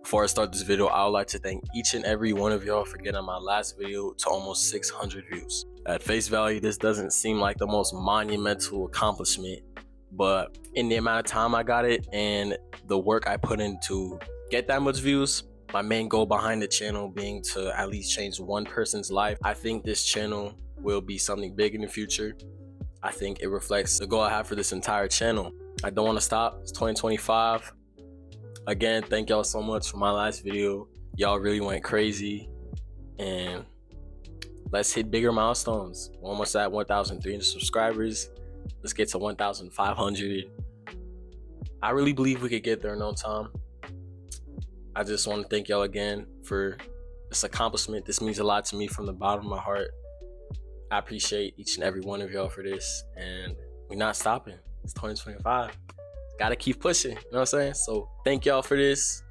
Before I start this video, I would like to thank each and every one of y'all for getting my last video to almost 600 views. At face value, this doesn't seem like the most monumental accomplishment, but in the amount of time I got it and the work I put in to get that much views, my main goal behind the channel being to at least change one person's life, I think this channel will be something big in the future. I think it reflects the goal I have for this entire channel. I don't want to stop. It's 2025. Again, thank y'all so much for my last video. Y'all really went crazy, and let's hit bigger milestones. We're almost at 1,300 subscribers. Let's get to 1,500. I really believe we could get there in no time. I just want to thank y'all again for this accomplishment. This means a lot to me from the bottom of my heart. I appreciate each and every one of y'all for this, and we're not stopping. It's 2025. Gotta keep pushing, you know what I'm saying? So thank y'all for this,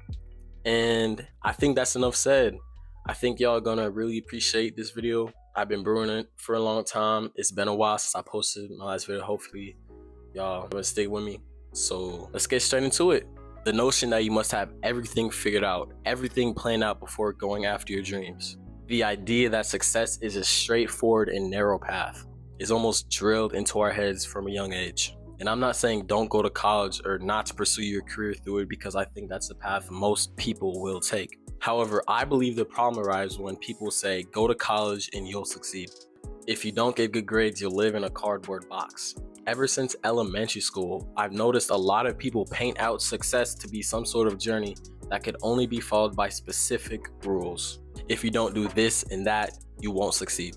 and I think that's enough said. I think y'all gonna really appreciate this video. I've been brewing it for a long time. It's been a while since I posted my last video. Hopefully y'all gonna stay with me. So let's get straight into it. The notion that you must have everything figured out, everything planned out before going after your dreams. The idea that success is a straightforward and narrow path is almost drilled into our heads from a young age. And I'm not saying don't go to college or not to pursue your career through it, because I think that's the path most people will take. However, I believe the problem arises when people say, go to college and you'll succeed. If you don't get good grades, you'll live in a cardboard box. Ever since elementary school, I've noticed a lot of people paint out success to be some sort of journey that could only be followed by specific rules. If you don't do this and that, you won't succeed.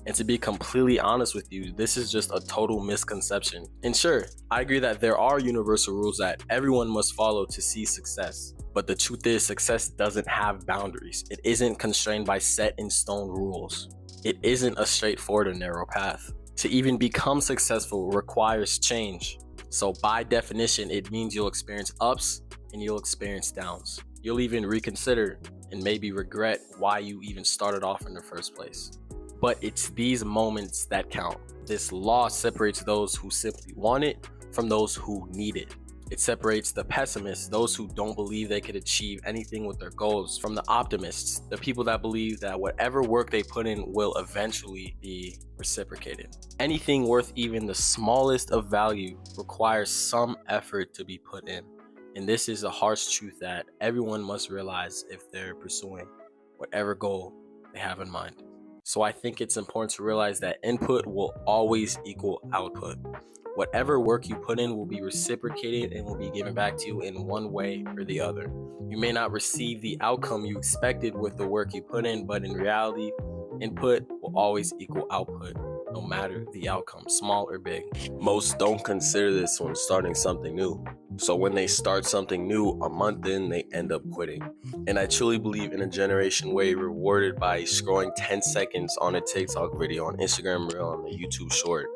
And to be completely honest with you, this is just a total misconception. And sure, I agree that there are universal rules that everyone must follow to see success. But the truth is, success doesn't have boundaries. It isn't constrained by set in stone rules. It isn't a straightforward and narrow path. To even become successful requires change. So by definition, it means you'll experience ups and you'll experience downs. You'll even reconsider and maybe regret why you even started off in the first place. But it's these moments that count. This law separates those who simply want it from those who need it. It separates the pessimists, those who don't believe they could achieve anything with their goals, from the optimists, the people that believe that whatever work they put in will eventually be reciprocated. Anything worth even the smallest of value requires some effort to be put in. And this is a harsh truth that everyone must realize if they're pursuing whatever goal they have in mind. So I think it's important to realize that input will always equal output. Whatever work you put in will be reciprocated and will be given back to you in one way or the other. You may not receive the outcome you expected with the work you put in, but in reality, input will always equal output, no matter the outcome, small or big. Most don't consider this when starting something new. So when they start something new, a month in, they end up quitting. And I truly believe in a generation way rewarded by scrolling 10 seconds on a TikTok video, on Instagram Reel, on the YouTube short.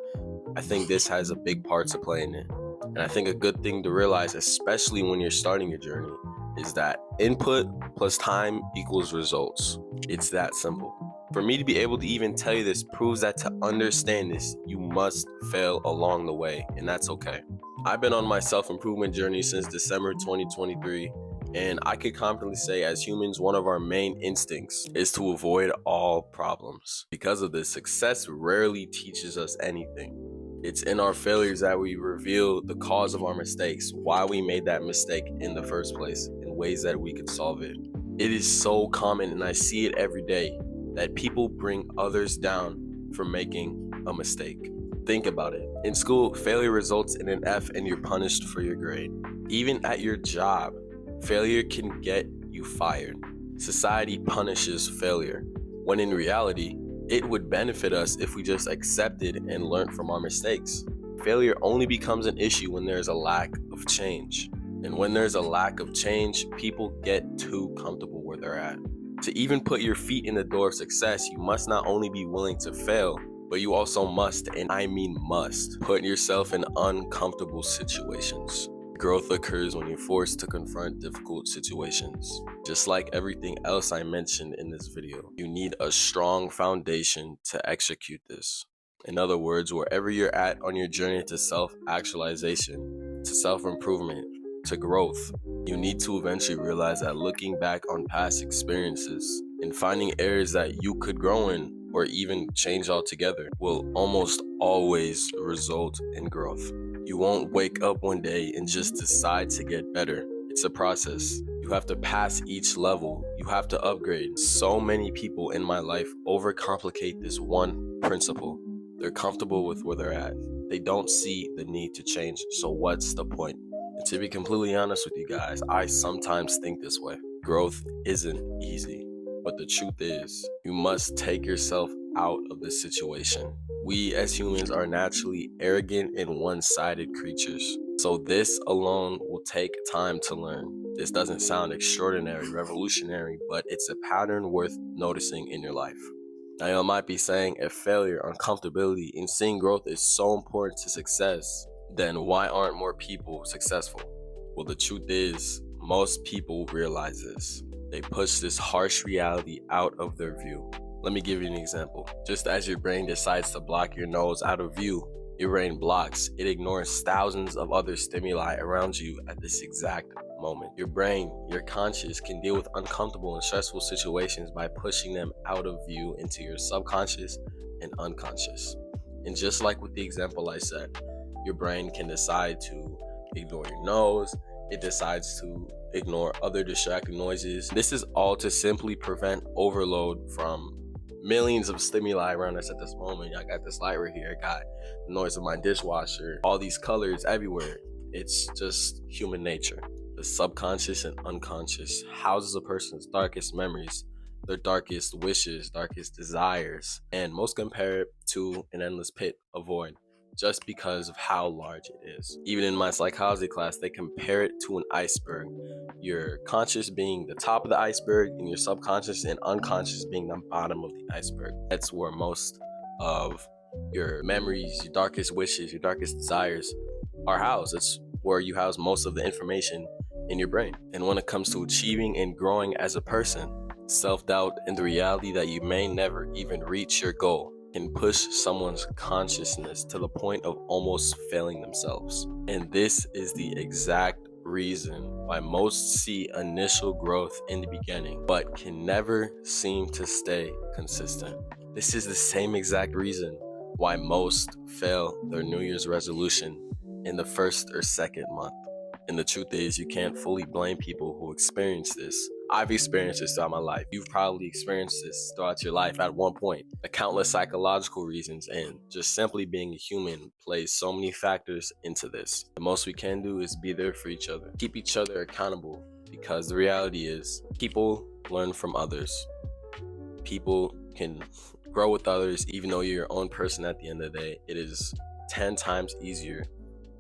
I think this has a big part to play in it. And I think a good thing to realize, especially when you're starting your journey, is that input plus time equals results. It's that simple. For me to be able to even tell you this proves that to understand this, you must fail along the way, and that's okay. I've been on my self-improvement journey since December 2023, and I could confidently say, as humans, one of our main instincts is to avoid all problems. Because of this, success rarely teaches us anything. It's in our failures that we reveal the cause of our mistakes, why we made that mistake in the first place, and ways that we could solve it. It is so common, and I see it every day, that people bring others down for making a mistake. Think about it. In school, failure results in an F and you're punished for your grade. Even at your job, failure can get you fired. Society punishes failure, when in reality, it would benefit us if we just accepted and learned from our mistakes. Failure only becomes an issue when there's a lack of change. And when there's a lack of change, people get too comfortable where they're at. To even put your feet in the door of success, you must not only be willing to fail, but you also must, and I mean must, put yourself in uncomfortable situations. Growth occurs when you're forced to confront difficult situations. Just like everything else I mentioned in this video, you need a strong foundation to execute this. In other words, wherever you're at on your journey to self-actualization, to self-improvement, to growth. You need to eventually realize that looking back on past experiences and finding areas that you could grow in or even change altogether will almost always result in growth. You won't wake up one day and just decide to get better. It's a process. You have to pass each level. You have to upgrade. So many people in my life overcomplicate this one principle. They're comfortable with where they're at. They don't see the need to change. So what's the point? And to be completely honest with you guys, I sometimes think this way. Growth isn't easy. But the truth is, you must take yourself out of this situation. We as humans are naturally arrogant and one-sided creatures. So this alone will take time to learn. This doesn't sound extraordinary, revolutionary, but it's a pattern worth noticing in your life. Now you might be saying if failure, uncomfortability, and seeing growth is so important to success, then why aren't more people successful? Well, the truth is, most people realize this. They push this harsh reality out of their view. Let me give you an example. Just as your brain decides to block your nose out of view, your brain blocks. It ignores thousands of other stimuli around you at this exact moment. Your brain, your conscious, can deal with uncomfortable and stressful situations by pushing them out of view into your subconscious and unconscious. And just like with the example I said, your brain can decide to ignore your nose. It decides to ignore other distracting noises. This is all to simply prevent overload from millions of stimuli around us at this moment. I got this light right here. I got the noise of my dishwasher, all these colors everywhere. It's just human nature. The subconscious and unconscious houses a person's darkest memories, their darkest wishes, darkest desires, and most compare it to an endless pit of void, just because of how large it is. Even in my psychology class, they compare it to an iceberg. Your conscious being the top of the iceberg and your subconscious and unconscious being the bottom of the iceberg. That's where most of your memories, your darkest wishes, your darkest desires are housed. It's where you house most of the information in your brain. And when it comes to achieving and growing as a person, self-doubt and the reality that you may never even reach your goal can push someone's consciousness to the point of almost failing themselves. And this is the exact reason why most see initial growth in the beginning, but can never seem to stay consistent. This is the same exact reason why most fail their New Year's resolution in the first or second month. And the truth is, you can't fully blame people who experience this. I've experienced this throughout my life. You've probably experienced this throughout your life at one point. The countless psychological reasons and just simply being a human plays so many factors into this. The most we can do is be there for each other. Keep each other accountable, because the reality is people learn from others. People can grow with others even though you're your own person at the end of the day. It is 10 times easier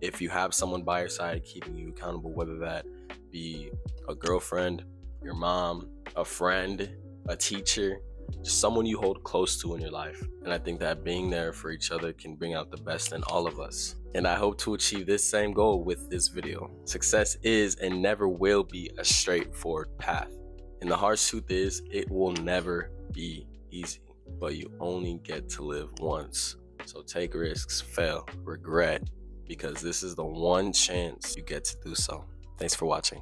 if you have someone by your side keeping you accountable, whether that be a girlfriend, your mom, a friend, a teacher, just someone you hold close to in your life. And I think that being there for each other can bring out the best in all of us. And I hope to achieve this same goal with this video. Success is and never will be a straightforward path. And the harsh truth is, it will never be easy, but you only get to live once. So take risks, fail, regret, because this is the one chance you get to do so. Thanks for watching.